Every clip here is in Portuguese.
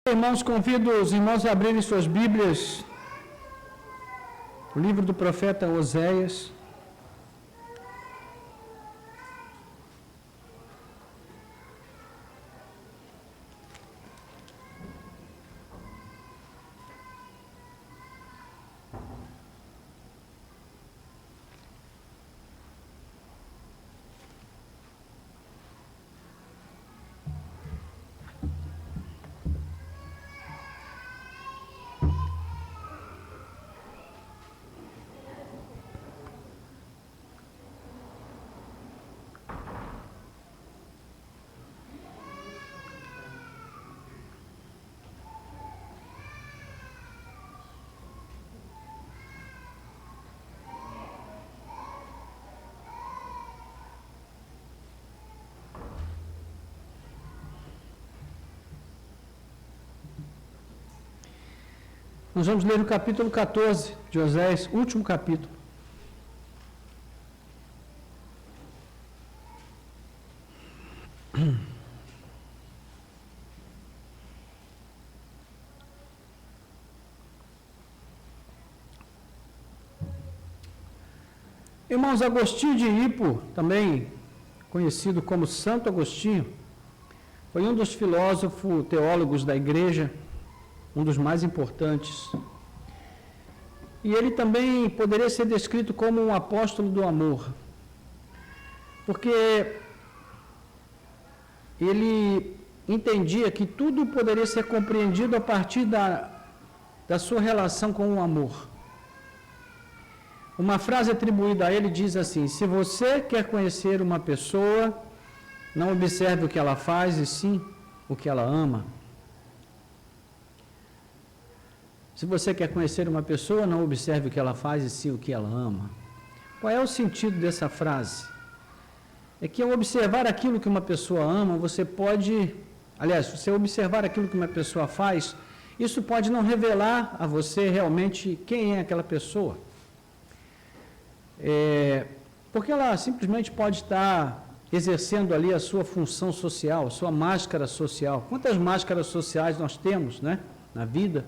Irmãos, convido os irmãos a abrirem suas Bíblias, o livro do profeta Oséias. Nós vamos ler o capítulo 14 de Oséias, último capítulo. Irmãos, Agostinho de Hippo, também conhecido como Santo Agostinho, foi um dos filósofos teólogos da igreja, um dos mais importantes. E ele também poderia ser descrito como um apóstolo do amor, porque ele entendia que tudo poderia ser compreendido a partir da sua relação com o amor. Uma frase atribuída a ele diz assim: se você quer conhecer uma pessoa, não observe o que ela faz, e sim o que ela ama. Se você quer conhecer uma pessoa, não observe o que ela faz, e sim o que ela ama. Qual é o sentido dessa frase? É que ao observar aquilo que uma pessoa ama, você pode... Aliás, se você observar aquilo que uma pessoa faz, isso pode não revelar a você realmente quem é aquela pessoa. Porque ela simplesmente pode estar exercendo ali a sua função social, a sua máscara social. Quantas máscaras sociais nós temos, né, na vida?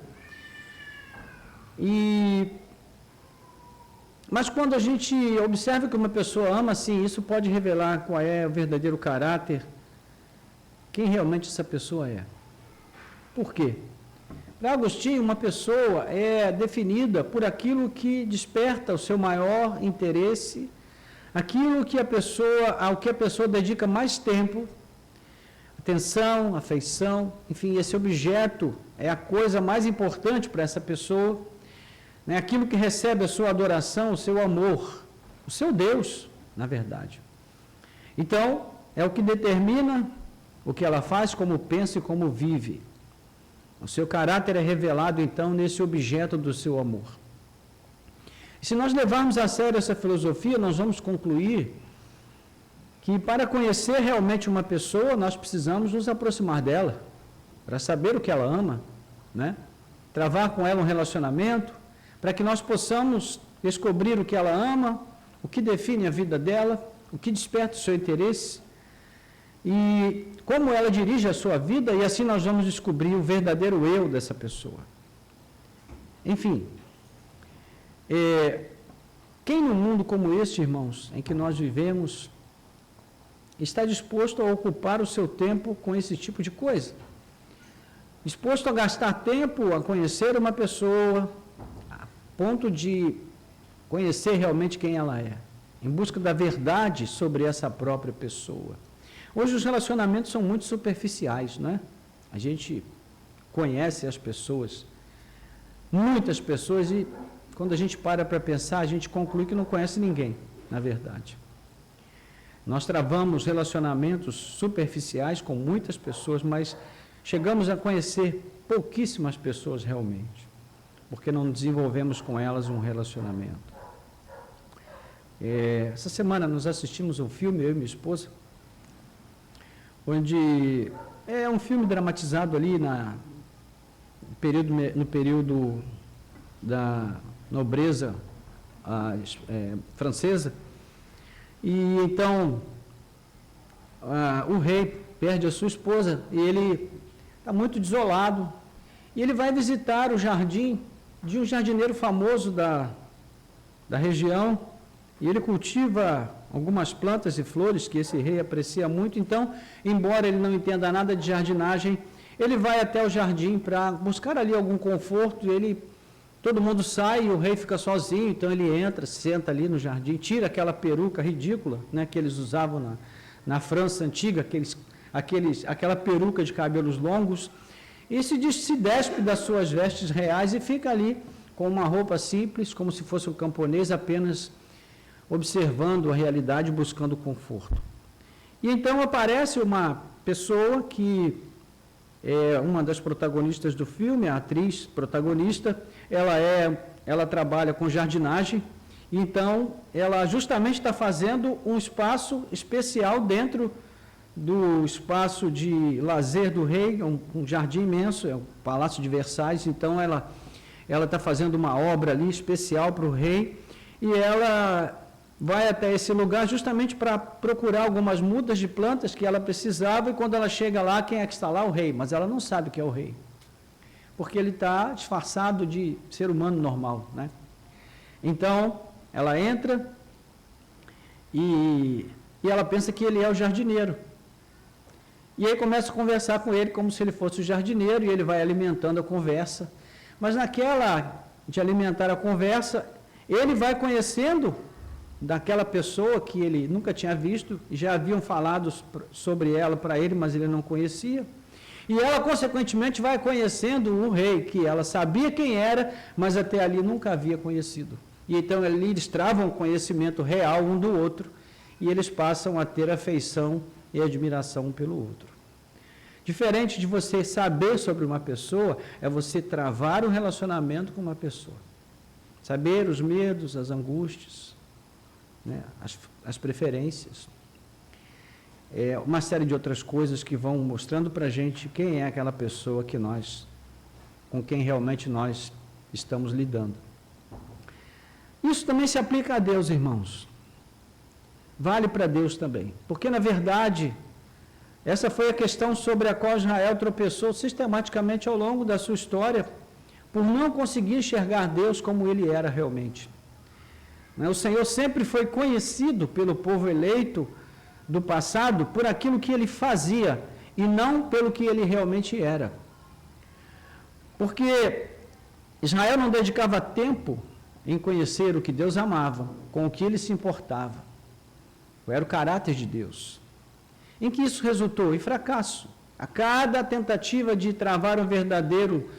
Mas quando a gente observa que uma pessoa ama, sim, isso pode revelar qual é o verdadeiro caráter, quem realmente essa pessoa é. Por quê? Para Agostinho, uma pessoa é definida por aquilo que desperta o seu maior interesse, aquilo que ao que a pessoa dedica mais tempo, atenção, afeição, enfim, esse objeto é a coisa mais importante para essa pessoa. Aquilo que recebe a sua adoração, o seu amor, o seu Deus, na verdade. Então, é o que determina o que ela faz, como pensa e como vive. O seu caráter é revelado, então, nesse objeto do seu amor. E se nós levarmos a sério essa filosofia, nós vamos concluir que para conhecer realmente uma pessoa, nós precisamos nos aproximar dela, para saber o que ela ama, né? Travar com ela um relacionamento, para que nós possamos descobrir o que ela ama, o que define a vida dela, o que desperta o seu interesse e como ela dirige a sua vida, e assim nós vamos descobrir o verdadeiro eu dessa pessoa. Enfim, quem no mundo como este, irmãos, em que nós vivemos, está disposto a ocupar o seu tempo com esse tipo de coisa? Disposto a gastar tempo a conhecer uma pessoa, ponto de conhecer realmente quem ela é, em busca da verdade sobre essa própria pessoa. Hoje os relacionamentos são muito superficiais, né? A gente conhece as pessoas, muitas pessoas, e quando a gente para pensar, a gente conclui que não conhece ninguém, na verdade. Nós travamos relacionamentos superficiais com muitas pessoas, mas chegamos a conhecer pouquíssimas pessoas realmente, porque não desenvolvemos com elas um relacionamento. Essa semana nós assistimos um filme, eu e minha esposa, onde é um filme dramatizado ali no período da nobreza francesa, e então o rei perde a sua esposa e ele está muito desolado, e ele vai visitar o jardim de um jardineiro famoso da região, e ele cultiva algumas plantas e flores que esse rei aprecia muito. Então, embora ele não entenda nada de jardinagem, ele vai até o jardim para buscar ali algum conforto. Todo mundo sai e o rei fica sozinho, então ele entra, senta ali no jardim, tira aquela peruca ridícula, né, que eles usavam na França antiga, aquela peruca de cabelos longos, e se despe das suas vestes reais e fica ali com uma roupa simples, como se fosse um camponês, apenas observando a realidade, buscando conforto. E então aparece uma pessoa que é uma das protagonistas do filme, a atriz protagonista. Ela trabalha com jardinagem, então ela justamente está fazendo um espaço especial dentro do espaço de lazer do rei, um jardim imenso, é o Palácio de Versalhes. Então ela está fazendo uma obra ali especial para o rei, e ela vai até esse lugar justamente para procurar algumas mudas de plantas que ela precisava, e quando ela chega lá, quem é que está lá? O rei, mas ela não sabe que é o rei, porque ele está disfarçado de ser humano normal, né? Então, ela entra e ela pensa que ele é o jardineiro. E aí começa a conversar com ele como se ele fosse o jardineiro, e ele vai alimentando a conversa. Mas naquela de alimentar a conversa, ele vai conhecendo daquela pessoa que ele nunca tinha visto, e já haviam falado sobre ela para ele, mas ele não conhecia. E ela, consequentemente, vai conhecendo o rei, que ela sabia quem era, mas até ali nunca havia conhecido. E então ali eles travam o conhecimento real um do outro, e eles passam a ter afeição e admiração um pelo outro. Diferente de você saber sobre uma pessoa, é você travar um relacionamento com uma pessoa. Saber os medos, as angústias, né, as preferências, uma série de outras coisas que vão mostrando para a gente quem é aquela pessoa com quem realmente nós estamos lidando. Isso também se aplica a Deus, irmãos. Vale para Deus também, porque na verdade essa foi a questão sobre a qual Israel tropeçou sistematicamente ao longo da sua história, por não conseguir enxergar Deus como ele era realmente. O Senhor sempre foi conhecido pelo povo eleito do passado por aquilo que ele fazia e não pelo que ele realmente era. Porque Israel não dedicava tempo em conhecer o que Deus amava, com o que ele se importava. Era o caráter de Deus. Em que isso resultou? Em fracasso. A cada tentativa de travar um verdadeiro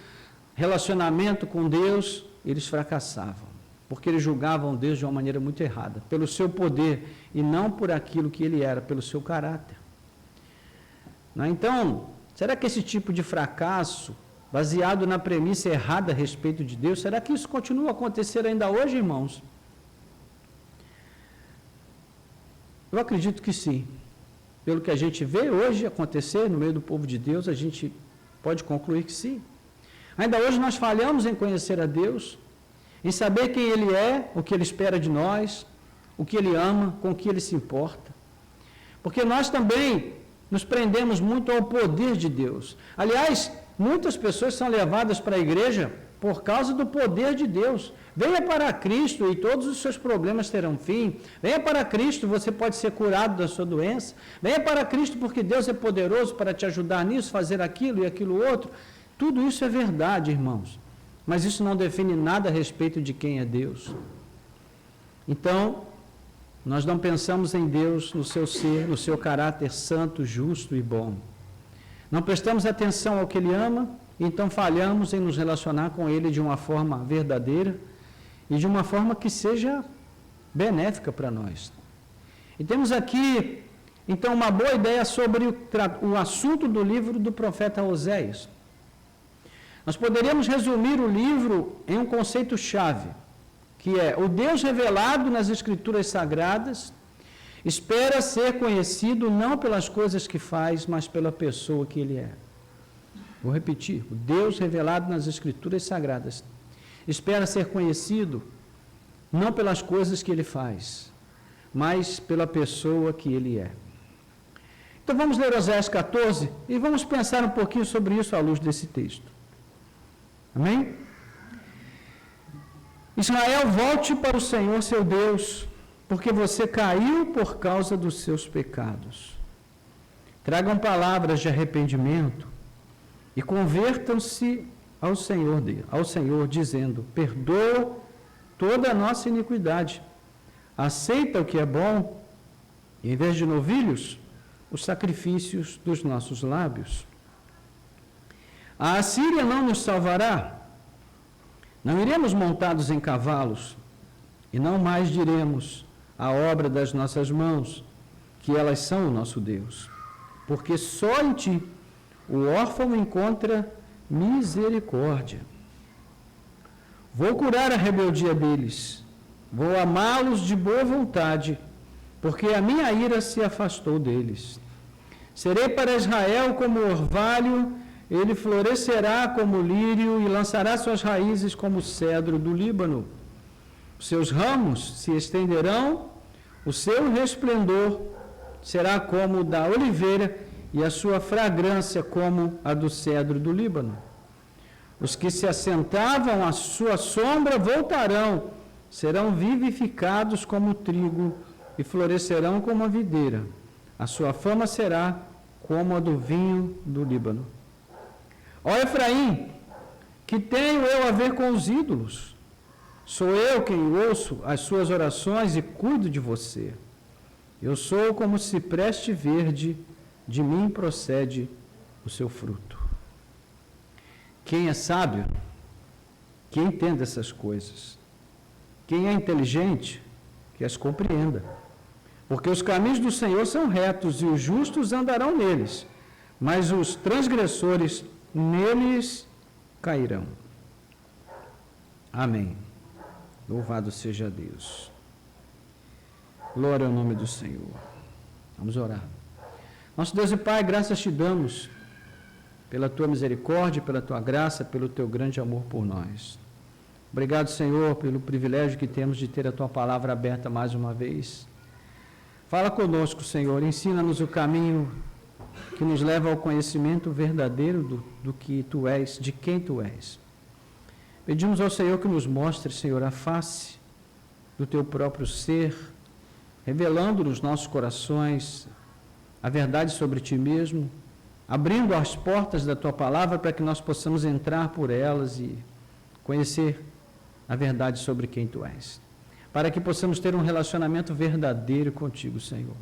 relacionamento com Deus, eles fracassavam, porque eles julgavam Deus de uma maneira muito errada, pelo seu poder e não por aquilo que ele era, pelo seu caráter. Então, será que esse tipo de fracasso, baseado na premissa errada a respeito de Deus, será que isso continua a acontecer ainda hoje, irmãos? Eu acredito que sim. Pelo que a gente vê hoje acontecer no meio do povo de Deus, a gente pode concluir que sim. Ainda hoje nós falhamos em conhecer a Deus, em saber quem Ele é, o que Ele espera de nós, o que Ele ama, com o que Ele se importa. Porque nós também nos prendemos muito ao poder de Deus. Aliás, muitas pessoas são levadas para a igreja por causa do poder de Deus. Venha para Cristo e todos os seus problemas terão fim. Venha para Cristo, você pode ser curado da sua doença. Venha para Cristo porque Deus é poderoso para te ajudar nisso, fazer aquilo e aquilo outro. Tudo isso é verdade, irmãos. Mas isso não define nada a respeito de quem é Deus. Então, nós não pensamos em Deus no seu ser, no seu caráter santo, justo e bom. Não prestamos atenção ao que Ele ama, então falhamos em nos relacionar com Ele de uma forma verdadeira e de uma forma que seja benéfica para nós. E temos aqui, então, uma boa ideia sobre o assunto do livro do profeta Oséias. Nós poderíamos resumir o livro em um conceito-chave, que é: o Deus revelado nas Escrituras Sagradas espera ser conhecido não pelas coisas que faz, mas pela pessoa que Ele é. Vou repetir: o Deus revelado nas Escrituras Sagradas espera ser conhecido não pelas coisas que Ele faz, mas pela pessoa que Ele é. Então vamos ler Oséias 14 e vamos pensar um pouquinho sobre isso à luz desse texto. Amém? Israel, volte para o Senhor seu Deus, porque você caiu por causa dos seus pecados. Tragam palavras de arrependimento e convertam-se ao Senhor, dizendo: perdoa toda a nossa iniquidade, aceita o que é bom, e em vez de novilhos, os sacrifícios dos nossos lábios. A Assíria não nos salvará, não iremos montados em cavalos, e não mais diremos a obra das nossas mãos, que elas são o nosso Deus, porque só em ti o órfão encontra misericórdia. Vou curar a rebeldia deles, vou amá-los de boa vontade, porque a minha ira se afastou deles. Serei para Israel como orvalho, ele florescerá como lírio e lançará suas raízes como o cedro do Líbano. Os seus ramos se estenderão, o seu resplendor será como o da oliveira e a sua fragrância como a do cedro do Líbano. Os que se assentavam à sua sombra voltarão, serão vivificados como o trigo e florescerão como a videira. A sua fama será como a do vinho do Líbano. Ó Efraim, que tenho eu a ver com os ídolos? Sou eu quem ouço as suas orações e cuido de você. Eu sou como cipreste verde, de mim procede o seu fruto. Quem é sábio, que entenda essas coisas. Quem é inteligente, que as compreenda. Porque os caminhos do Senhor são retos e os justos andarão neles, mas os transgressores neles cairão. Amém. Louvado seja Deus. Glória ao nome do Senhor. Vamos orar. Nosso Deus e Pai, graças te damos pela tua misericórdia, pela tua graça, pelo teu grande amor por nós. Obrigado, Senhor, pelo privilégio que temos de ter a tua palavra aberta mais uma vez. Fala conosco, Senhor, ensina-nos o caminho que nos leva ao conhecimento verdadeiro do que tu és, de quem tu és. Pedimos ao Senhor que nos mostre, Senhor, a face do teu próprio ser, revelando nos nossos corações a verdade sobre ti mesmo, abrindo as portas da tua palavra para que nós possamos entrar por elas e conhecer a verdade sobre quem tu és, para que possamos ter um relacionamento verdadeiro contigo, Senhor.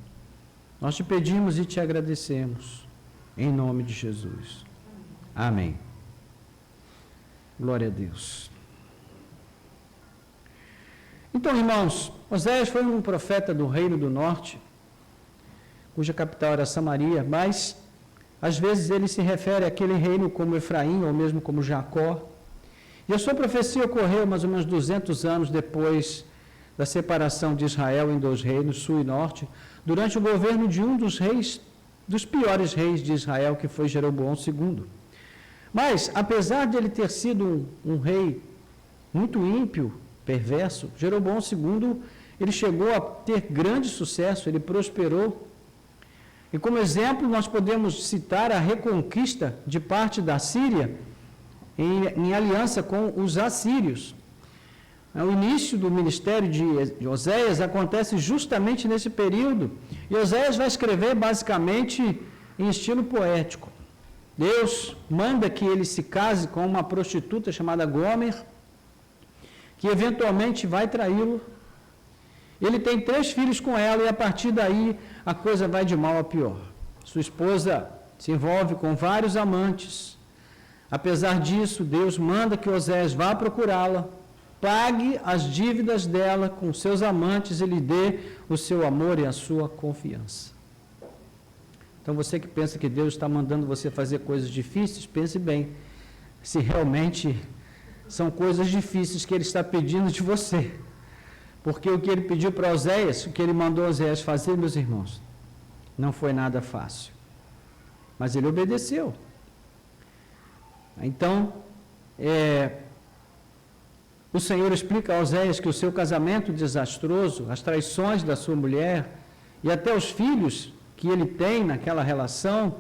Nós te pedimos e te agradecemos, em nome de Jesus. Amém. Glória a Deus. Então, irmãos, Oséias foi um profeta do reino do norte, cuja capital era Samaria, mas às vezes ele se refere àquele reino como Efraim, ou mesmo como Jacó. E a sua profecia ocorreu mais ou menos 200 anos depois da separação de Israel em dois reinos, sul e norte, durante o governo de um dos reis, dos piores reis de Israel, que foi Jeroboão II. Mas, apesar de ele ter sido um rei muito ímpio, perverso, Jeroboão II, ele chegou a ter grande sucesso, ele prosperou. E como exemplo, nós podemos citar a reconquista de parte da Síria em aliança com os assírios. O início do ministério de Oséias acontece justamente nesse período. E Oséias vai escrever basicamente em estilo poético. Deus manda que ele se case com uma prostituta chamada Gomer, que eventualmente vai traí-lo. Ele tem 3 filhos com ela e a partir daí a coisa vai de mal a pior. Sua esposa se envolve com vários amantes. Apesar disso, Deus manda que Oséias vá procurá-la, pague as dívidas dela com seus amantes e lhe dê o seu amor e a sua confiança. Então, você que pensa que Deus está mandando você fazer coisas difíceis, pense bem, se realmente são coisas difíceis que Ele está pedindo de você. Porque o que Ele pediu para Oséias, o que Ele mandou Oséias fazer, meus irmãos, não foi nada fácil. Mas ele obedeceu. Então, o Senhor explica a Oséias que o seu casamento desastroso, as traições da sua mulher e até os filhos que ele tem naquela relação,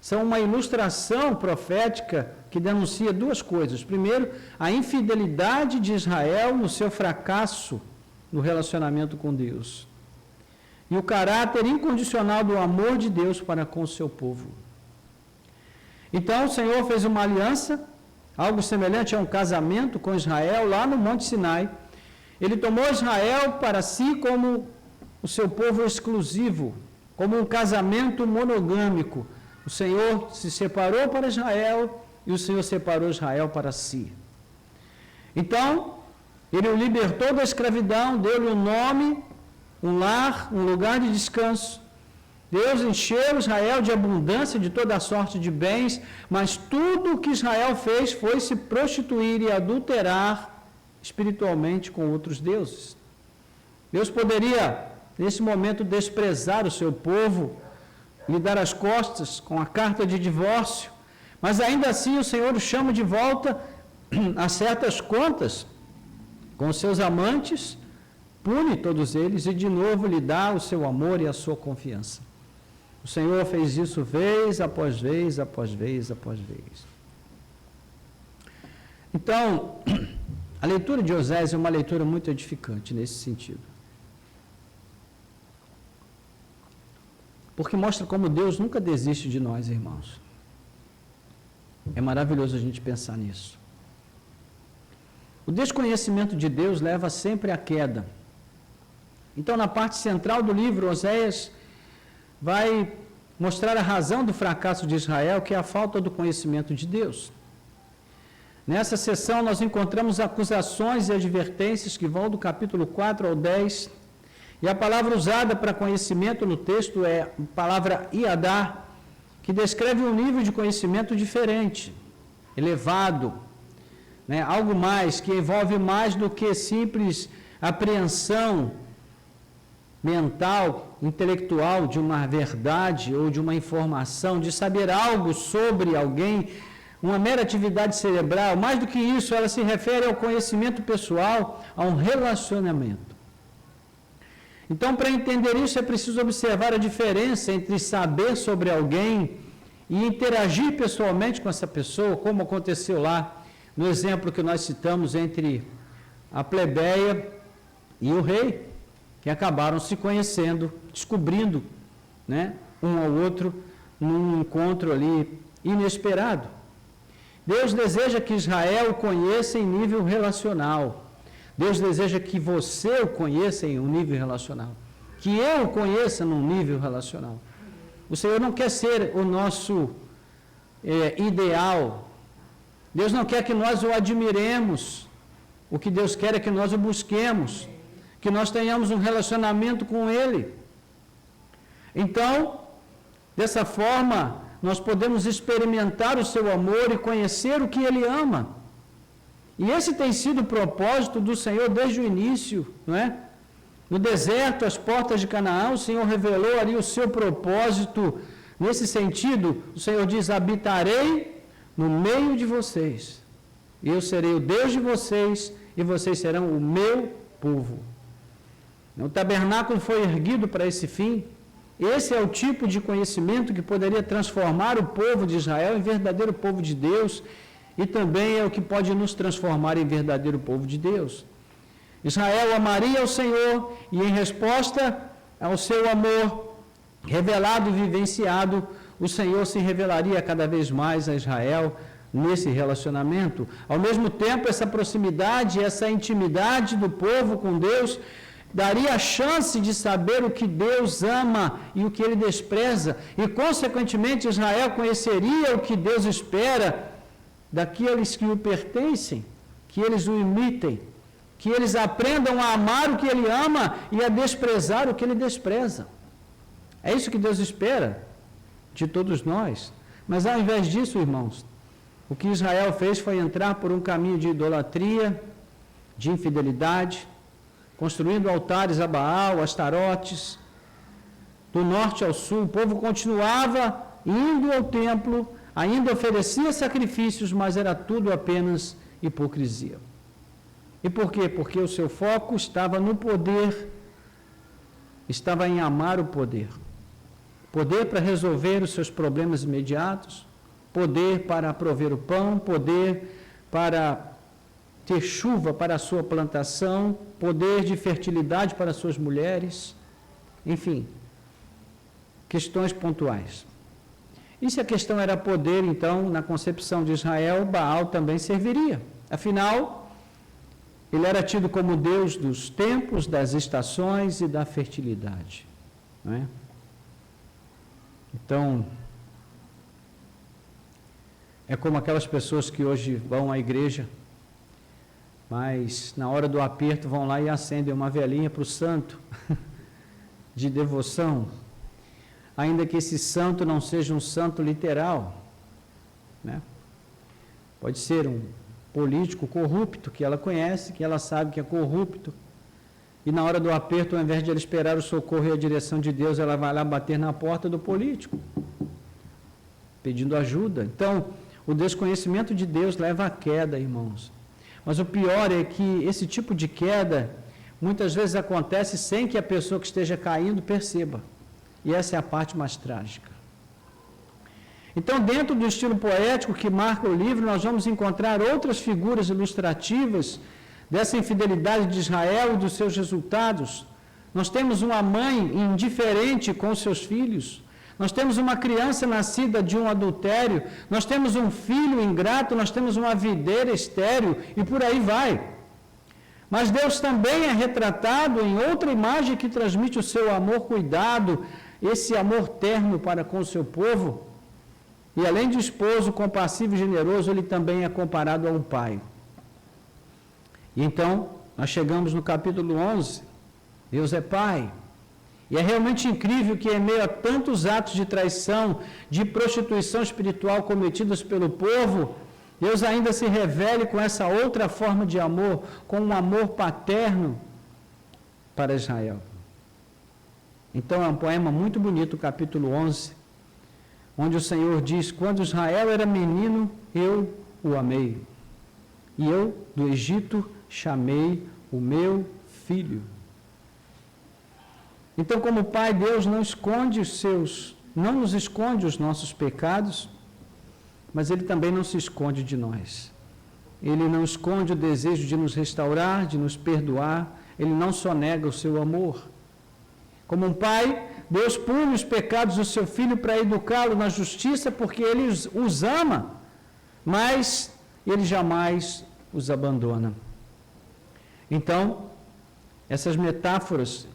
são uma ilustração profética que denuncia duas coisas. Primeiro, a infidelidade de Israel no seu fracasso no relacionamento com Deus. E o caráter incondicional do amor de Deus para com o seu povo. Então, o Senhor fez uma aliança, algo semelhante a um casamento com Israel, lá no Monte Sinai. Ele tomou Israel para si como o seu povo exclusivo, como um casamento monogâmico. O Senhor se separou para Israel e o Senhor separou Israel para si. Então, ele o libertou da escravidão, deu-lhe um nome, um lar, um lugar de descanso. Deus encheu Israel de abundância, de toda sorte de bens, mas tudo o que Israel fez foi se prostituir e adulterar espiritualmente com outros deuses. Deus poderia, nesse momento, desprezar o seu povo, lhe dar as costas com a carta de divórcio, mas ainda assim o Senhor o chama de volta a certas contas com os seus amantes, pune todos eles e de novo lhe dá o seu amor e a sua confiança. O Senhor fez isso vez após vez, após vez, após vez. Então, a leitura de Osés é uma leitura muito edificante nesse sentido. Porque mostra como Deus nunca desiste de nós, irmãos. É maravilhoso a gente pensar nisso. O desconhecimento de Deus leva sempre à queda. Então, na parte central do livro, Oséias vai mostrar a razão do fracasso de Israel, que é a falta do conhecimento de Deus. Nessa sessão, nós encontramos acusações e advertências que vão do capítulo 4 ao 10, e a palavra usada para conhecimento no texto é a palavra iadá, que descreve um nível de conhecimento diferente, elevado, né? Algo mais, que envolve mais do que simples apreensão mental, intelectual de uma verdade ou de uma informação, de saber algo sobre alguém, uma mera atividade cerebral. Mais do que isso, ela se refere ao conhecimento pessoal, a um relacionamento. Então, para entender isso, é preciso observar a diferença entre saber sobre alguém e interagir pessoalmente com essa pessoa, como aconteceu lá no exemplo que nós citamos entre a plebeia e o rei, que acabaram se conhecendo, descobrindo, né, um ao outro num encontro ali inesperado. Deus deseja que Israel o conheça em nível relacional. Deus deseja que você o conheça em um nível relacional. Que eu o conheça num nível relacional. O Senhor não quer ser o nosso ideal. Deus não quer que nós o admiremos. O que Deus quer é que nós o busquemos, que nós tenhamos um relacionamento com Ele. Então, dessa forma, nós podemos experimentar o seu amor e conhecer o que Ele ama. E esse tem sido o propósito do Senhor desde o início, não é? No deserto, às portas de Canaã, o Senhor revelou ali o seu propósito. Nesse sentido, o Senhor diz: habitarei no meio de vocês. Eu serei o Deus de vocês e vocês serão o meu povo. O tabernáculo foi erguido para esse fim. Esse é o tipo de conhecimento que poderia transformar o povo de Israel em verdadeiro povo de Deus, e também é o que pode nos transformar em verdadeiro povo de Deus. Israel amaria ao Senhor e, em resposta ao seu amor revelado e vivenciado, o Senhor se revelaria cada vez mais a Israel nesse relacionamento. Ao mesmo tempo, essa proximidade, essa intimidade do povo com Deus daria a chance de saber o que Deus ama e o que Ele despreza, e consequentemente Israel conheceria o que Deus espera daqueles que o pertencem, que eles o imitem, que eles aprendam a amar o que Ele ama e a desprezar o que Ele despreza. É isso que Deus espera de todos nós. Mas ao invés disso, irmãos, o que Israel fez foi entrar por um caminho de idolatria, de infidelidade, construindo altares a Baal, Astarotes, do norte ao sul. O povo continuava indo ao templo, ainda oferecia sacrifícios, mas era tudo apenas hipocrisia. E por quê? Porque o seu foco estava no poder, estava em amar o poder. Poder para resolver os seus problemas imediatos, poder para prover o pão, poder para ter chuva para a sua plantação, poder de fertilidade para suas mulheres, enfim, questões pontuais. E se a questão era poder, então, na concepção de Israel, Baal também serviria. Afinal, ele era tido como Deus dos tempos, das estações e da fertilidade. Não é? Então, é como aquelas pessoas que hoje vão à igreja, mas na hora do aperto vão lá e acendem uma velinha para o santo, de devoção, ainda que esse santo não seja um santo literal, né? Pode ser um político corrupto que ela conhece, que ela sabe que é corrupto, e na hora do aperto, ao invés de ela esperar o socorro e a direção de Deus, ela vai lá bater na porta do político, pedindo ajuda. Então, o desconhecimento de Deus leva à queda, irmãos. Mas o pior é que esse tipo de queda, muitas vezes acontece sem que a pessoa que esteja caindo perceba. E essa é a parte mais trágica. Então, dentro do estilo poético que marca o livro, nós vamos encontrar outras figuras ilustrativas dessa infidelidade de Israel e dos seus resultados. Nós temos uma mãe indiferente com seus filhos, nós temos uma criança nascida de um adultério, nós temos um filho ingrato, nós temos uma videira estéril e por aí vai. Mas Deus também é retratado em outra imagem que transmite o seu amor cuidado, esse amor terno para com o seu povo. E além de esposo compassivo e generoso, ele também é comparado a um pai. E então, nós chegamos no capítulo 11, Deus é pai. E é realmente incrível que, em meio a tantos atos de traição, de prostituição espiritual cometidos pelo povo, Deus ainda se revele com essa outra forma de amor, com um amor paterno para Israel. Então, é um poema muito bonito, o capítulo 11, onde o Senhor diz: quando Israel era menino, eu o amei, e eu, do Egito, chamei o meu filho. Então, como Pai, Deus não nos esconde os nossos pecados, mas Ele também não se esconde de nós. Ele não esconde o desejo de nos restaurar, de nos perdoar, Ele não só nega o seu amor. Como um pai, Deus pune os pecados do seu filho para educá-lo na justiça, porque Ele os ama, mas Ele jamais os abandona. Então, essas metáforas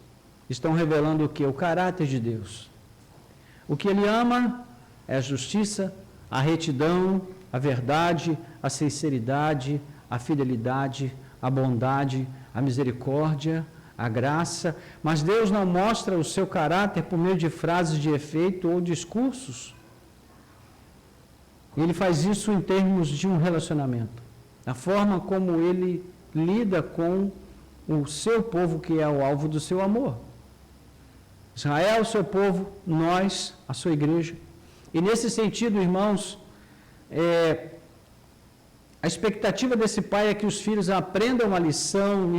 estão revelando o que? O caráter de Deus. O que Ele ama é a justiça, a retidão, a verdade, a sinceridade, a fidelidade, a bondade, a misericórdia, a graça, mas Deus não mostra o seu caráter por meio de frases de efeito ou discursos. Ele faz isso em termos de um relacionamento. A forma como Ele lida com o seu povo, que é o alvo do seu amor. Israel, o seu povo, nós, a sua igreja. E nesse sentido, irmãos, a expectativa desse pai é que os filhos aprendam a lição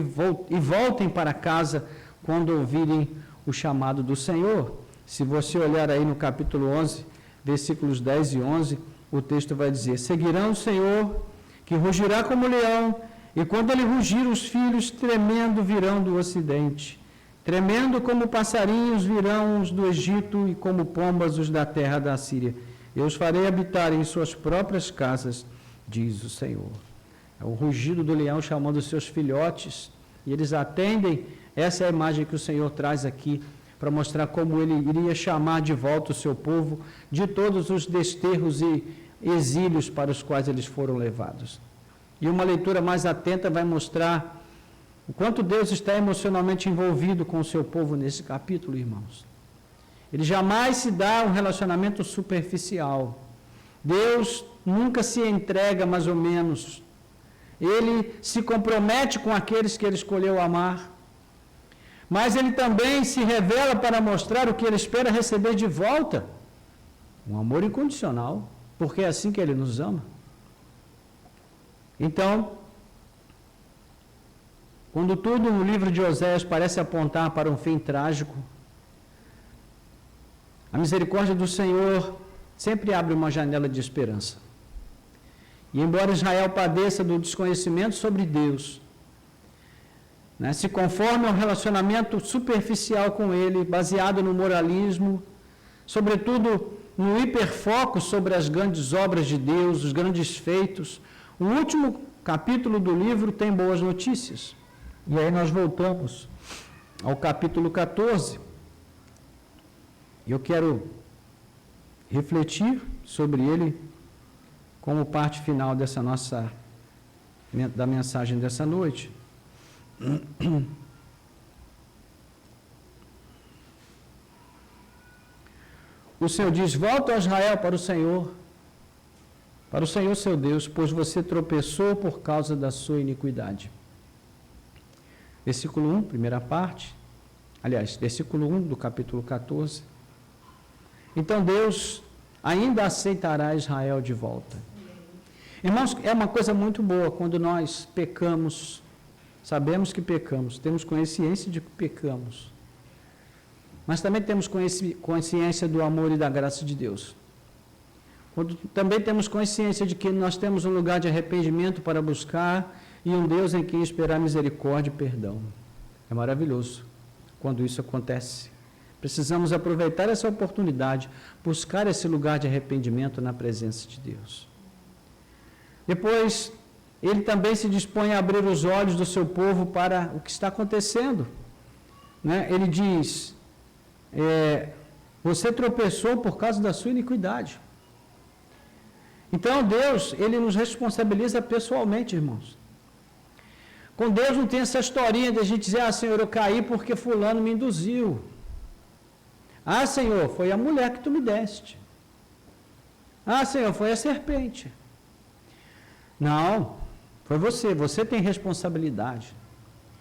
e voltem para casa quando ouvirem o chamado do Senhor. Se você olhar aí no capítulo 11, versículos 10 e 11, o texto vai dizer: seguirão o Senhor, que rugirá como leão, e quando ele rugir, os filhos tremendo virão do ocidente. Tremendo como passarinhos virão os do Egito, e como pombas os da terra da Síria. Eu os farei habitar em suas próprias casas, diz o Senhor. É o rugido do leão chamando os seus filhotes, e eles atendem. Essa é a imagem que o Senhor traz aqui, para mostrar como Ele iria chamar de volta o seu povo de todos os desterros e exílios para os quais eles foram levados. E uma leitura mais atenta vai mostrar o quanto Deus está emocionalmente envolvido com o seu povo nesse capítulo, irmãos. Ele jamais se dá um relacionamento superficial. Deus nunca se entrega mais ou menos. Ele se compromete com aqueles que Ele escolheu amar. Mas Ele também se revela para mostrar o que Ele espera receber de volta. Um amor incondicional, porque é assim que Ele nos ama. Então, quando tudo no livro de Oséias parece apontar para um fim trágico, A misericórdia do Senhor sempre abre uma janela de esperança. E embora Israel padeça do desconhecimento sobre Deus, né, se conforme ao relacionamento superficial com Ele, baseado no moralismo, sobretudo no hiperfoco sobre as grandes obras de Deus, os grandes feitos, o último capítulo do livro tem boas notícias. E aí nós voltamos ao capítulo 14. E eu quero refletir sobre ele como parte final da mensagem dessa noite. O Senhor diz: volta, ó Israel, para o Senhor seu Deus, pois você tropeçou por causa da sua iniquidade. Versículo 1, primeira parte, versículo 1 do capítulo 14. Então Deus ainda aceitará Israel de volta. Irmãos, é uma coisa muito boa quando nós pecamos, sabemos que pecamos, temos consciência de que pecamos, mas também temos consciência do amor e da graça de Deus. Quando também temos consciência de que nós temos um lugar de arrependimento para buscar e um Deus em quem esperar misericórdia e perdão. É maravilhoso quando isso acontece. Precisamos aproveitar essa oportunidade, buscar esse lugar de arrependimento na presença de Deus. Depois, ele também se dispõe a abrir os olhos do seu povo para o que está acontecendo. Né? Ele diz, você tropeçou por causa da sua iniquidade. Então, Deus, ele nos responsabiliza pessoalmente, irmãos. Com Deus não tem essa historinha de a gente dizer, Senhor, eu caí porque fulano me induziu. Senhor, foi a mulher que tu me deste. Senhor, foi a serpente. Não, foi você. Você tem responsabilidade.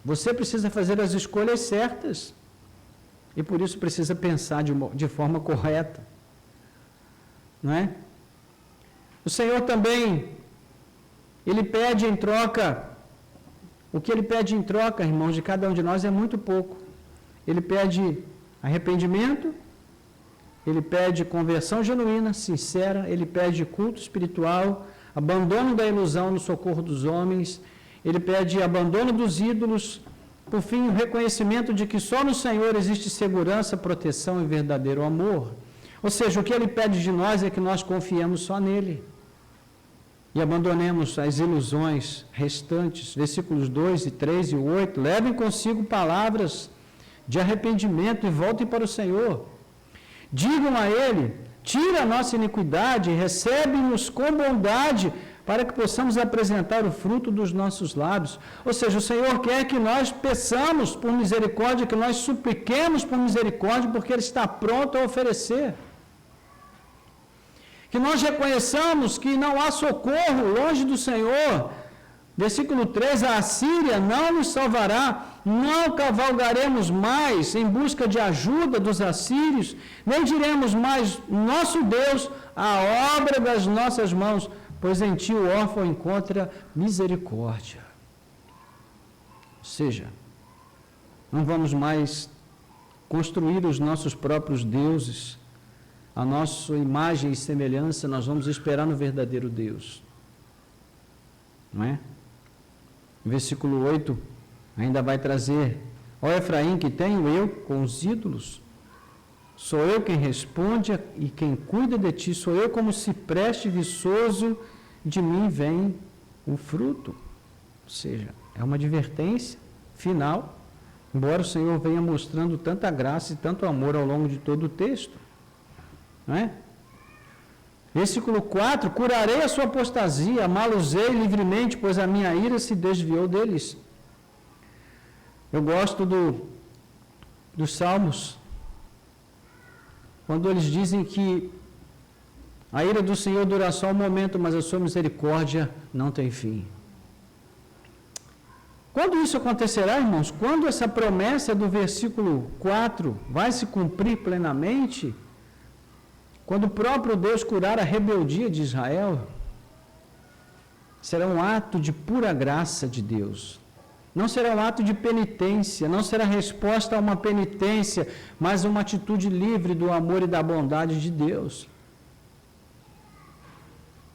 Você precisa fazer as escolhas certas. E por isso precisa pensar de forma correta. Não é? O Senhor também, Ele pede em troca, o que Ele pede em troca, irmãos, de cada um de nós é muito pouco. Ele pede arrependimento, Ele pede conversão genuína, sincera, Ele pede culto espiritual, abandono da ilusão no socorro dos homens, Ele pede abandono dos ídolos, por fim, o reconhecimento de que só no Senhor existe segurança, proteção e verdadeiro amor. Ou seja, o que Ele pede de nós é que nós confiemos só nele e abandonemos as ilusões restantes. Versículos 2 e 3 e 8, levem consigo palavras de arrependimento e voltem para o Senhor. Digam a Ele, tira a nossa iniquidade e recebe-nos com bondade, para que possamos apresentar o fruto dos nossos lábios. Ou seja, o Senhor quer que nós peçamos por misericórdia, que nós supliquemos por misericórdia, porque Ele está pronto a oferecer. Que nós reconheçamos que não há socorro longe do Senhor. Versículo 3, a Assíria não nos salvará, não cavalgaremos mais em busca de ajuda dos assírios, nem diremos mais, nosso Deus, a obra das nossas mãos, pois em ti o órfão encontra misericórdia. Ou seja, não vamos mais construir os nossos próprios deuses, a nossa imagem e semelhança, nós vamos esperar no verdadeiro Deus. Não é? Versículo 8 ainda vai trazer, ó Efraim, que tenho eu com os ídolos? Sou eu quem responde e quem cuida de ti, sou eu como cipreste viçoso, de mim vem o fruto. Ou seja, é uma advertência final, embora o Senhor venha mostrando tanta graça e tanto amor ao longo de todo o texto. Não é? Versículo 4, curarei a sua apostasia, amá-los-ei livremente, pois a minha ira se desviou deles. Eu gosto dos Salmos, quando eles dizem que a ira do Senhor dura só um momento, mas a sua misericórdia não tem fim. Quando isso acontecerá, irmãos? Quando essa promessa do versículo 4 vai se cumprir plenamente? Quando o próprio Deus curar a rebeldia de Israel, será um ato de pura graça de Deus. Não será um ato de penitência, não será resposta a uma penitência, mas uma atitude livre do amor e da bondade de Deus.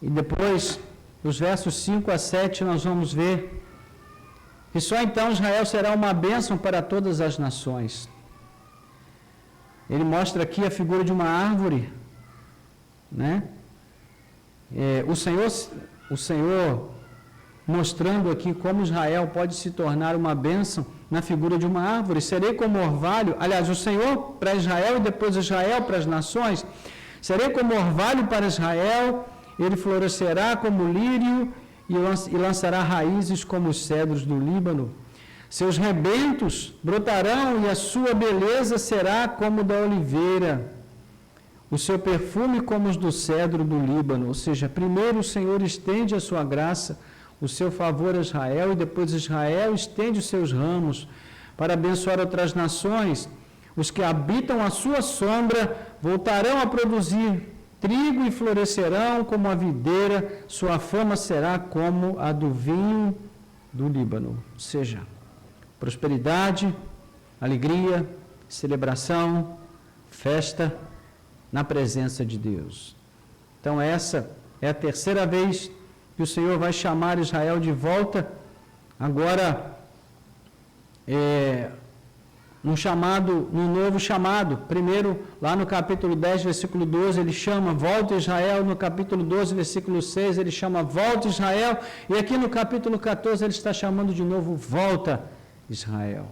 E depois, nos versos 5 a 7, nós vamos ver que só então Israel será uma bênção para todas as nações. Ele mostra aqui a figura de uma árvore, né? O Senhor mostrando aqui como Israel pode se tornar uma bênção na figura de uma árvore. Serei como orvalho, aliás, o Senhor para Israel e depois Israel para as nações. Serei como orvalho para Israel, ele florescerá como lírio e lançará raízes como os cedros do Líbano. Seus rebentos brotarão e a sua beleza será como da oliveira, o seu perfume como os do cedro do Líbano. Ou seja, primeiro o Senhor estende a sua graça, o seu favor a Israel, e depois Israel estende os seus ramos para abençoar outras nações. Os que habitam a sua sombra voltarão a produzir trigo e florescerão como a videira, sua fama será como a do vinho do Líbano. Ou seja, prosperidade, alegria, celebração, festa na presença de Deus. Então essa é a terceira vez que o Senhor vai chamar Israel de volta, agora num novo chamado. Primeiro, lá no capítulo 10, versículo 12, ele chama, volta Israel. No capítulo 12, versículo 6, ele chama, volta Israel. E aqui no capítulo 14, ele está chamando de novo, volta Israel.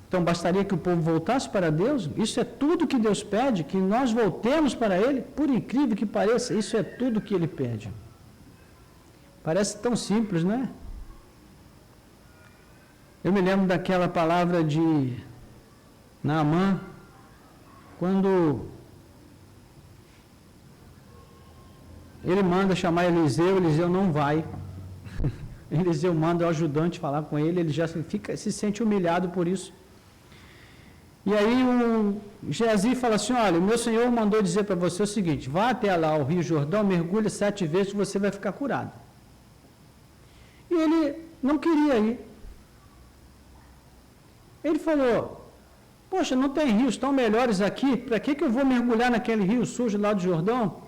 Então, bastaria que o povo voltasse para Deus? Isso é tudo que Deus pede, que nós voltemos para Ele? Por incrível que pareça, isso é tudo que Ele pede. Parece tão simples, não é? Eu me lembro daquela palavra de Naamã, quando ele manda chamar Eliseu, Eliseu não vai. Eliseu manda o ajudante falar com ele, ele já se sente humilhado por isso. E aí o Geazi fala assim, olha, o meu Senhor mandou dizer para você o seguinte, vá até lá ao Rio Jordão, mergulha 7 vezes e você vai ficar curado. E ele não queria ir. Ele falou, poxa, não tem rios tão melhores aqui, para que eu vou mergulhar naquele rio sujo lá do Jordão?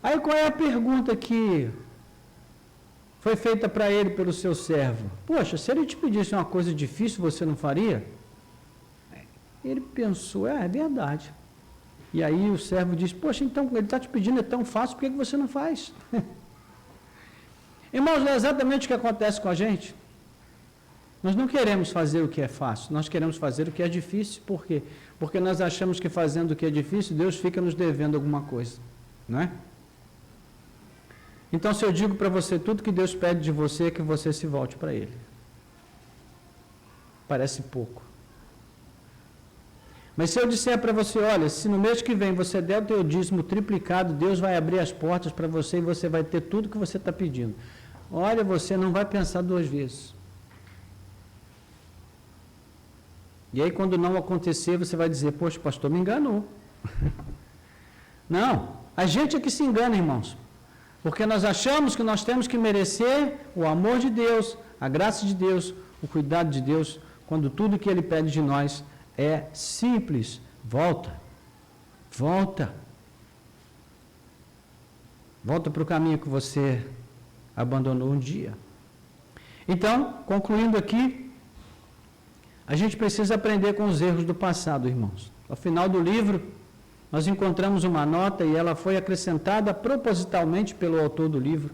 Aí qual é a pergunta que foi feita para ele pelo seu servo? Poxa, se ele te pedisse uma coisa difícil, você não faria? Ele pensou, é verdade. E aí o servo disse, poxa, então ele está te pedindo, é tão fácil, por que você não faz? Irmãos, é exatamente o que acontece com a gente. Nós não queremos fazer o que é fácil, nós queremos fazer o que é difícil. Por quê? Porque nós achamos que fazendo o que é difícil, Deus fica nos devendo alguma coisa, não é? Então, se eu digo para você, tudo que Deus pede de você é que você se volte para Ele. Parece pouco. Mas se eu disser para você, olha, se no mês que vem você der o teu dízimo triplicado, Deus vai abrir as portas para você e você vai ter tudo que você está pedindo. Olha, você não vai pensar 2 vezes. E aí, quando não acontecer, você vai dizer, poxa, o pastor me enganou. Não, a gente é que se engana, irmãos. Porque nós achamos que nós temos que merecer o amor de Deus, a graça de Deus, o cuidado de Deus, quando tudo que Ele pede de nós é simples. Volta. Volta. Volta para o caminho que você abandonou um dia. Então, concluindo aqui, a gente precisa aprender com os erros do passado, irmãos. Ao final do livro, nós encontramos uma nota e ela foi acrescentada propositalmente pelo autor do livro.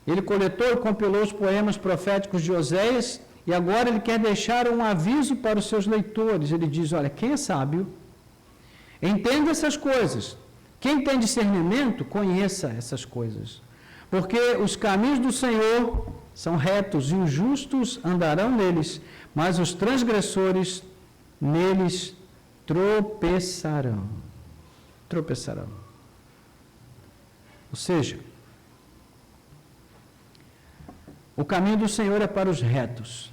Ele coletou e compilou os poemas proféticos de Oséias e agora ele quer deixar um aviso para os seus leitores. Ele diz, olha, quem é sábio, entenda essas coisas. Quem tem discernimento, conheça essas coisas. Porque os caminhos do Senhor são retos e os justos andarão neles, mas os transgressores neles tropeçarão. Tropeçarão. Ou seja, o caminho do Senhor é para os retos.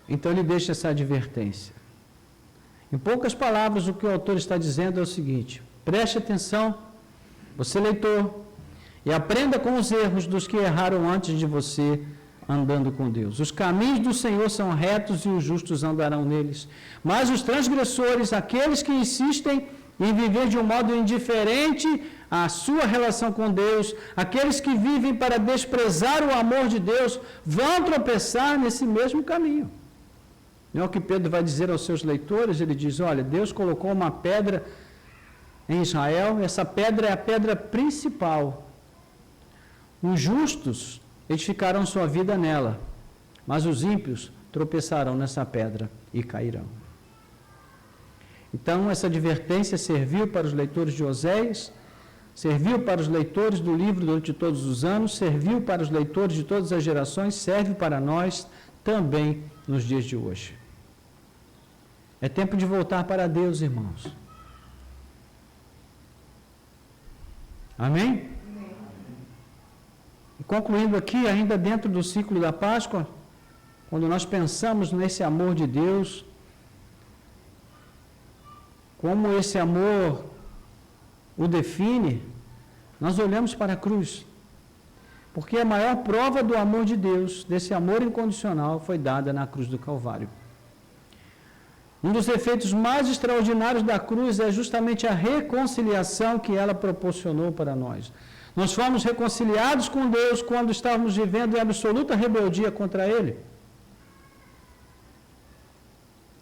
Então ele deixa essa advertência. Em poucas palavras, o que o autor está dizendo é o seguinte: preste atenção, você leitor, e aprenda com os erros dos que erraram antes de você, andando com Deus. Os caminhos do Senhor são retos e os justos andarão neles. Mas os transgressores, aqueles que insistem em viver de um modo indiferente à sua relação com Deus, aqueles que vivem para desprezar o amor de Deus, vão tropeçar nesse mesmo caminho. Não é o que Pedro vai dizer aos seus leitores? Ele diz, olha, Deus colocou uma pedra em Israel, essa pedra é a pedra principal. Os justos edificarão sua vida nela, mas os ímpios tropeçarão nessa pedra e cairão. Então, essa advertência serviu para os leitores de Oséias, serviu para os leitores do livro durante todos os anos, serviu para os leitores de todas as gerações, serve para nós também nos dias de hoje. É tempo de voltar para Deus, irmãos. Amém? E concluindo aqui, ainda dentro do ciclo da Páscoa, quando nós pensamos nesse amor de Deus, como esse amor o define, nós olhamos para a cruz. Porque a maior prova do amor de Deus, desse amor incondicional, foi dada na cruz do Calvário. Um dos efeitos mais extraordinários da cruz é justamente a reconciliação que ela proporcionou para nós. Nós fomos reconciliados com Deus quando estávamos vivendo em absoluta rebeldia contra Ele.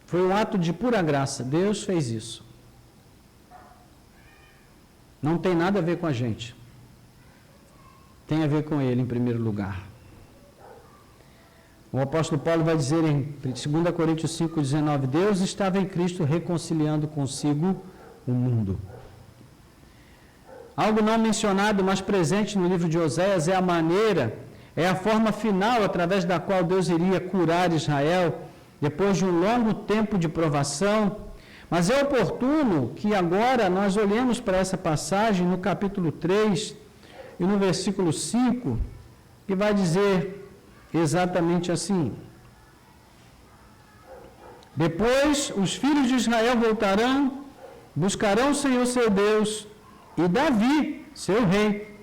Foi um ato de pura graça. Deus fez isso. Não tem nada a ver com a gente. Tem a ver com Ele em primeiro lugar. O apóstolo Paulo vai dizer em 2 Coríntios 5,19, Deus estava em Cristo reconciliando consigo o mundo. Algo não mencionado, mas presente no livro de Oséias é a maneira, é a forma final através da qual Deus iria curar Israel depois de um longo tempo de provação. Mas é oportuno que agora nós olhemos para essa passagem no capítulo 3 e no versículo 5, que vai dizer exatamente assim: depois os filhos de Israel voltarão, buscarão o Senhor seu Deus e Davi, seu rei,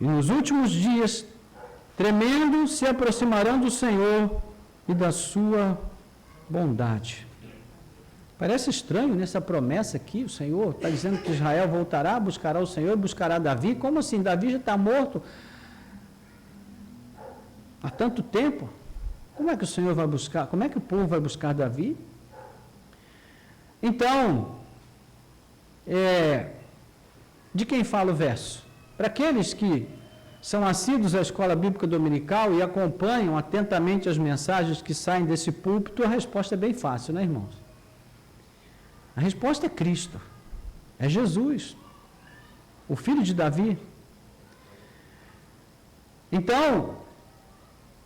e nos últimos dias, tremendo, se aproximarão do Senhor e da sua bondade. Parece estranho nessa promessa aqui, o Senhor está dizendo que Israel voltará, buscará o Senhor e buscará Davi. Como assim? Davi já está morto há tanto tempo. Como é que o Senhor vai buscar? Como é que o povo vai buscar Davi? Então, de quem fala o verso? Para aqueles que são assíduos à escola bíblica dominical e acompanham atentamente as mensagens que saem desse púlpito, a resposta é bem fácil, né, irmãos? A resposta é Cristo, é Jesus, o filho de Davi. Então,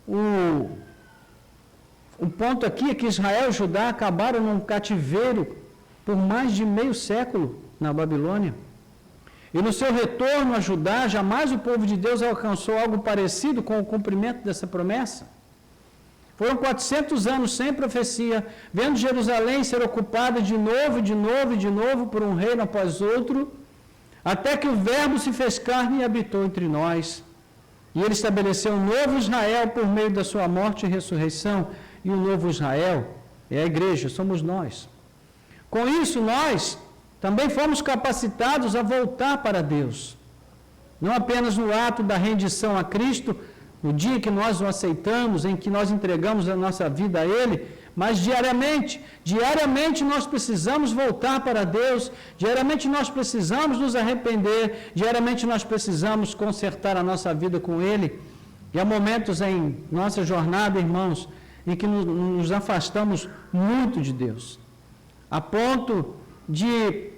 o ponto aqui é que Israel e Judá acabaram num cativeiro por mais de meio século na Babilônia. E no seu retorno a Judá, jamais o povo de Deus alcançou algo parecido com o cumprimento dessa promessa. Foram 400 anos sem profecia, vendo Jerusalém ser ocupada de novo, de novo e de novo por um reino após outro, até que o Verbo se fez carne e habitou entre nós. E ele estabeleceu um novo Israel por meio da sua morte e ressurreição. E o novo Israel é a igreja, somos nós. Com isso, nós também fomos capacitados a voltar para Deus. Não apenas no ato da rendição a Cristo, no dia que nós o aceitamos, em que nós entregamos a nossa vida a Ele, mas diariamente. Diariamente nós precisamos voltar para Deus, diariamente nós precisamos nos arrepender, diariamente nós precisamos consertar a nossa vida com Ele. E há momentos em nossa jornada, irmãos, em que nos afastamos muito de Deus, a ponto de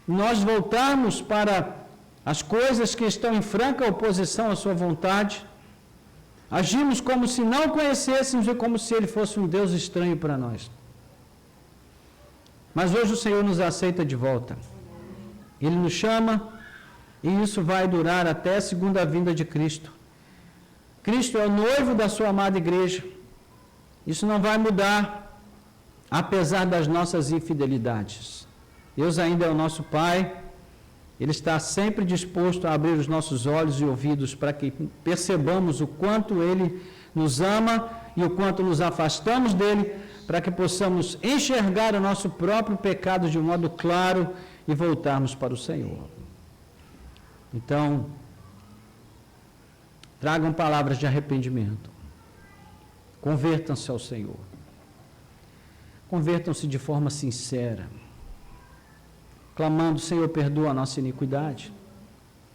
nós voltarmos para as coisas que estão em franca oposição à sua vontade. Agimos como se não conhecêssemos e como se Ele fosse um Deus estranho para nós. Mas hoje o Senhor nos aceita de volta. Ele nos chama e isso vai durar até a segunda vinda de Cristo. Cristo é o noivo da sua amada igreja. Isso não vai mudar, apesar das nossas infidelidades. Deus ainda é o nosso Pai, Ele está sempre disposto a abrir os nossos olhos e ouvidos para que percebamos o quanto Ele nos ama e o quanto nos afastamos dele, para que possamos enxergar o nosso próprio pecado de um modo claro e voltarmos para o Senhor. Então, tragam palavras de arrependimento. Convertam-se ao Senhor. Convertam-se de forma sincera, clamando: Senhor, perdoa a nossa iniquidade.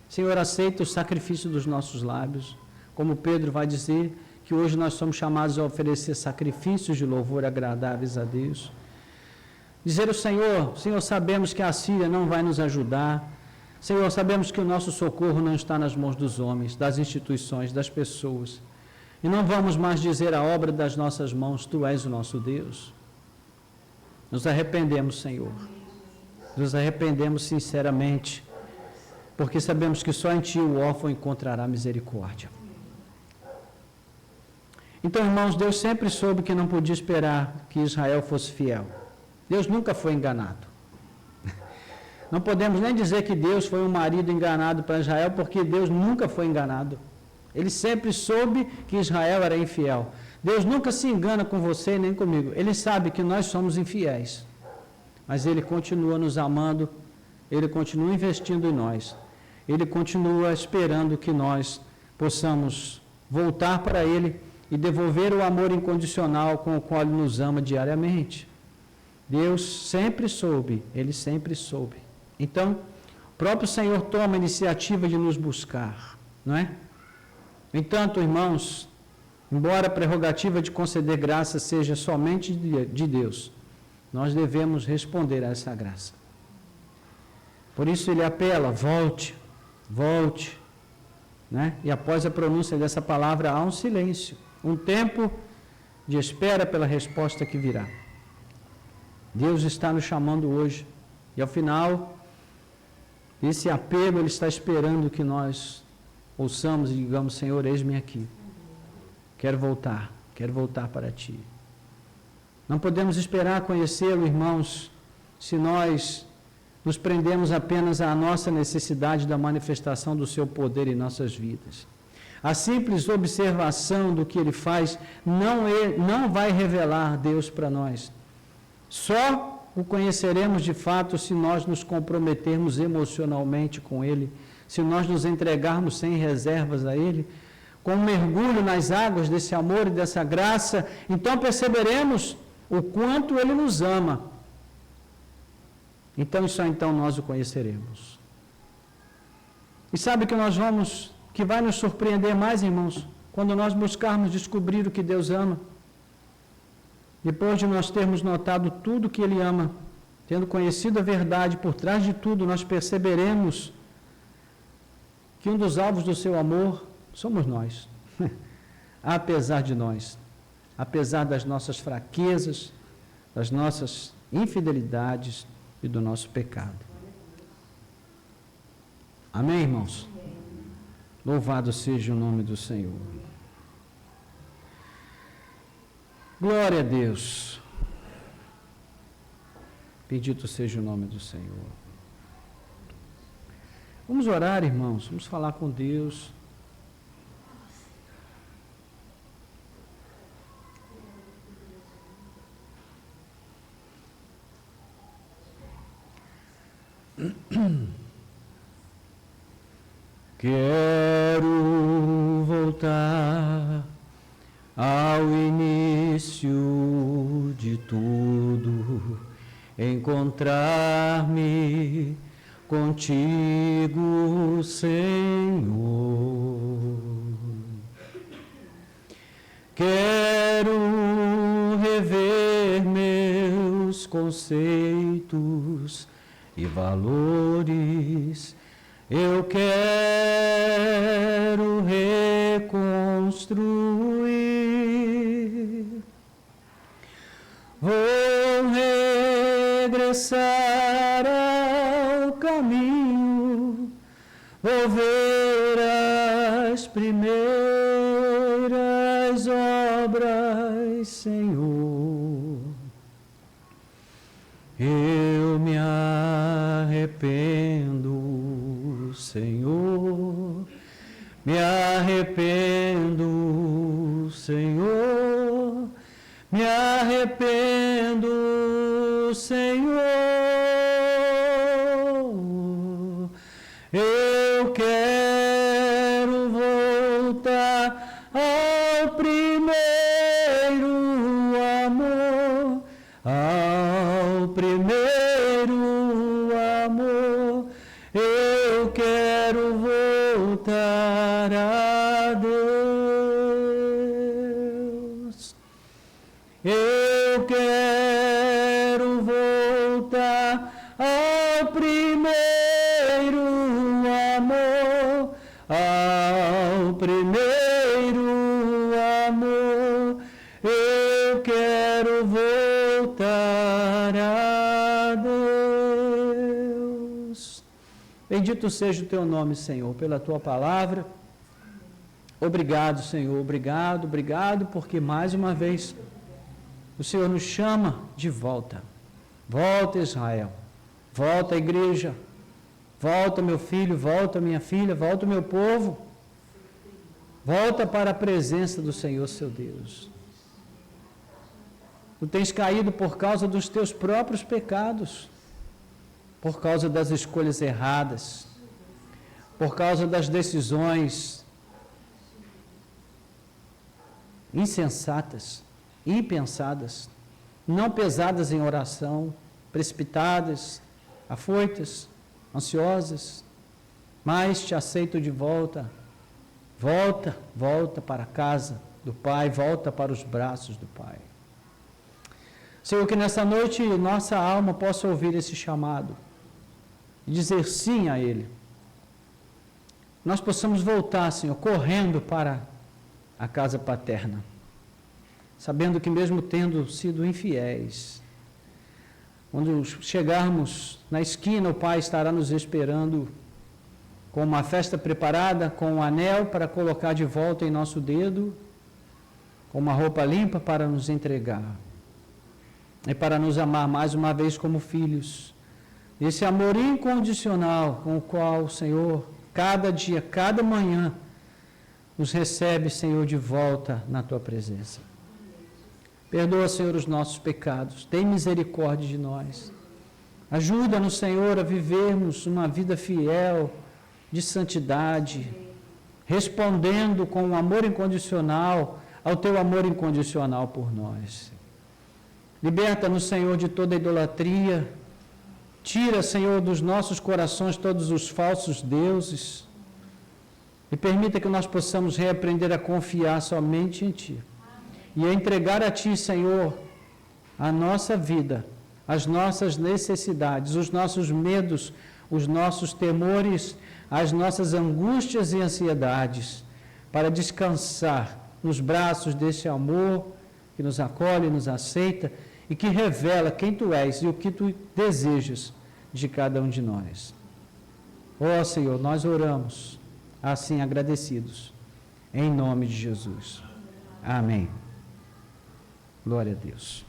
Senhor, aceita o sacrifício dos nossos lábios. Como Pedro vai dizer, que hoje nós somos chamados a oferecer sacrifícios de louvor agradáveis a Deus. Dizer ao Senhor: Senhor, sabemos que a Síria não vai nos ajudar. Senhor, sabemos que o nosso socorro não está nas mãos dos homens, das instituições, das pessoas. E não vamos mais dizer a obra das nossas mãos: Tu és o nosso Deus. Nos arrependemos, Senhor. Nos arrependemos sinceramente, porque sabemos que só em Ti o órfão encontrará misericórdia. Então, irmãos, Deus sempre soube que não podia esperar que Israel fosse fiel. Deus nunca foi enganado. Não podemos nem dizer que Deus foi um marido enganado para Israel, porque Deus nunca foi enganado. Ele sempre soube que Israel era infiel. Deus nunca se engana com você nem comigo. Ele sabe que nós somos infiéis. Mas Ele continua nos amando, Ele continua investindo em nós. Ele continua esperando que nós possamos voltar para Ele e devolver o amor incondicional com o qual Ele nos ama diariamente. Deus sempre soube, Ele sempre soube. Então, o próprio Senhor toma a iniciativa de nos buscar, não é? No entanto, irmãos, embora a prerrogativa de conceder graça seja somente de Deus, nós devemos responder a essa graça. Por isso Ele apela: volte, volte, né? E após a pronúncia dessa palavra há um silêncio. Um tempo de espera pela resposta que virá. Deus está nos chamando hoje. E ao final, esse apelo, Ele está esperando que nós ouçamos e digamos: Senhor, eis-me aqui. Quero voltar para Ti. Não podemos esperar conhecê-lo, irmãos, se nós nos prendemos apenas à nossa necessidade da manifestação do Seu poder em nossas vidas. A simples observação do que Ele faz não vai revelar Deus para nós. Só o conheceremos de fato se nós nos comprometermos emocionalmente com Ele, se nós nos entregarmos sem reservas a Ele, com um mergulho nas águas desse amor e dessa graça. Então perceberemos o quanto Ele nos ama. Então, só então nós o conheceremos. E sabe que vai nos surpreender mais, irmãos, quando nós buscarmos descobrir o que Deus ama. Depois de nós termos notado tudo que Ele ama, tendo conhecido a verdade por trás de tudo, nós perceberemos que um dos alvos do Seu amor somos nós. Apesar de nós, apesar das nossas fraquezas, das nossas infidelidades e do nosso pecado. Amém, irmãos? Louvado seja o nome do Senhor. Glória a Deus. Bendito seja o nome do Senhor. Vamos orar, irmãos. Vamos falar com Deus. Quero voltar ao início de tudo, encontrar-me contigo, Senhor. Quero rever meus conceitos e valores. Eu quero reconstruir. Vou regressar ao caminho, vou ver as primeiras obras, Senhor. Eu me arrependo arrependo, Senhor, me arrependo, Senhor, me arrependo, Senhor. Eu quero voltar ao primeiro amor, ao primeiro amor. Eu quero voltar a Deus. Eu quero voltar ao primeiro amor, ao primeiro amor. Eu quero voltar a Deus. Bendito seja o teu nome, Senhor, pela tua palavra. Obrigado, Senhor, obrigado, obrigado, porque mais uma vez o Senhor nos chama de volta. Volta, Israel. Volta, igreja. Volta, meu filho, volta, minha filha, volta, meu povo. Volta para a presença do Senhor, seu Deus. Tu tens caído por causa dos teus próprios pecados, por causa das escolhas erradas, por causa das decisões insensatas, impensadas, não pesadas em oração, precipitadas, afoitas, ansiosas, mas te aceito de volta. Volta, volta para a casa do Pai, volta para os braços do Pai. Senhor, que nessa noite nossa alma possa ouvir esse chamado e dizer sim a Ele. Nós possamos voltar, Senhor, correndo para a casa paterna, sabendo que mesmo tendo sido infiéis, quando chegarmos na esquina, o Pai estará nos esperando com uma festa preparada, com um anel para colocar de volta em nosso dedo, com uma roupa limpa para nos entregar e para nos amar mais uma vez como filhos. Esse amor incondicional com o qual o Senhor, cada dia, cada manhã, nos recebe, Senhor, de volta na Tua presença. Perdoa, Senhor, os nossos pecados. Tem misericórdia de nós. Ajuda-nos, Senhor, a vivermos uma vida fiel, de santidade, respondendo com um amor incondicional ao Teu amor incondicional por nós. Liberta-nos, Senhor, de toda idolatria. Tira, Senhor, dos nossos corações todos os falsos deuses. E permita que nós possamos reaprender a confiar somente em Ti. E a entregar a Ti, Senhor, a nossa vida, as nossas necessidades, os nossos medos, os nossos temores, as nossas angústias e ansiedades, para descansar nos braços desse amor que nos acolhe, nos aceita e que revela quem Tu és e o que Tu desejas de cada um de nós. Ó Senhor, nós oramos assim agradecidos, em nome de Jesus. Amém. Glória a Deus.